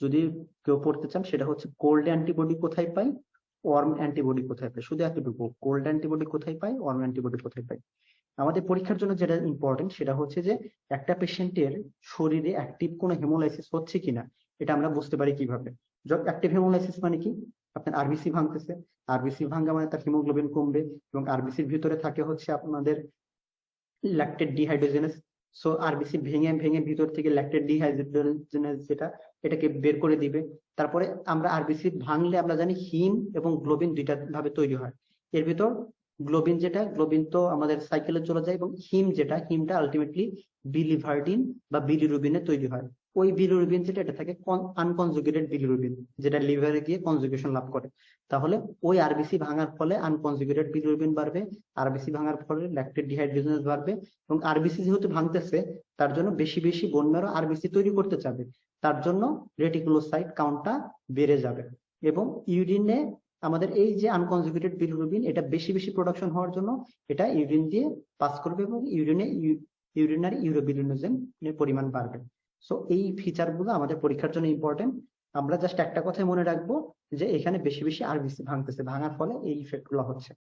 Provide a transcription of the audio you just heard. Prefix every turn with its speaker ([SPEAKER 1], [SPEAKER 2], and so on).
[SPEAKER 1] যদি কেউ পড়তে চান সেটা হচ্ছে কোল্ড অ্যান্টিবডি কোথায় পাই, ওয়ার্ম অ্যান্টিবডি কোথায় পাই, শুধু এতটুকু, কোল্ড অ্যান্টিবডি কোথায় পাই, ওয়ার্ম অ্যান্টিবডি কোথায় পাই। আমাদের পরীক্ষার জন্য যেটা ইম্পর্টেন্ট সেটা হচ্ছে যে একটা পেশেন্টের শরীরে অ্যাক্টিভ কোনো হেমোলাইসিস হচ্ছে কিনা এটা আমরা বুঝতে পারি কিভাবে। অ্যাক্টিভ হেমোলাইসিস মানে কি, আপনার আরবিসি ভাঙতেছে, আরবিসি ভাঙা মানে তার হিমোগ্লোবিন কমবে, এবং আরবিসির ভিতরে থাকে হচ্ছে আপনাদের ল্যাকটেট ডিহাইড্রোজেনেস। সো আরবিসি ভেঙে ভেঙে ভিতর থেকে ল্যাকটেট ডিহাইড্রোজেনেস যেটা, এটাকে বের করে দিবে। তারপরে আমরা আরবিসি ভাঙলে আমরা জানি হিম এবং গ্লোবিন দুইটা ভাবে তৈরি হয়। এর ভিতর গ্লোবিন যেটা, গ্লোবিন তো আমাদের সাইকেলে চলে যায়, এবং হিম যেটা, হিমটা আলটিমেটলি বিলিভার্ডিন বা বিলিরুবিনে তৈরি হয়। ওই বিলিরুবিন যেটা, এটা থাকে আনকনজুগেটেড বিলিরুবিন, যেটা লিভারে গিয়ে কনজুগেশন লাভ করে। তাহলে ওই আরবিসি ভাঙার ফলে আনকনজুগেটেড বিলিরুবিন বাড়বে, আরবিসি ভাঙার ফলে ল্যাকটেট ডিহাইড্রোজেনেস বাড়বে, এবং আরবিসি যেহেতু ভাঙতেছে তার জন্য বেশি বেশি বোন ম্যারো আরবিসি তৈরি করতে চাবে, তার জন্য রেটিকুলোসাইট কাউন্টটা বেড়ে যাবে। এবং ইউরিনে আমাদের এই যে আনকনজুগেটেড বিলিরুবিন, এটা বেশি বেশি প্রোডাকশন হওয়ার জন্য এটা ইউরিন দিয়ে পাস করবে, এবং ইউরিনারি ইউরোবিলিনোজেনের পরিমাণ বাড়বে। সো এই ফিচার গুলো আমাদের পরীক্ষার জন্য ইম্পর্টেন্ট। আমরা জাস্ট একটা কথাই মনে রাখবো যে এখানে বেশি বেশি আরবিসি ভাঙতেছে, ভাঙার ফলে এই ইফেক্ট গুলো হচ্ছে।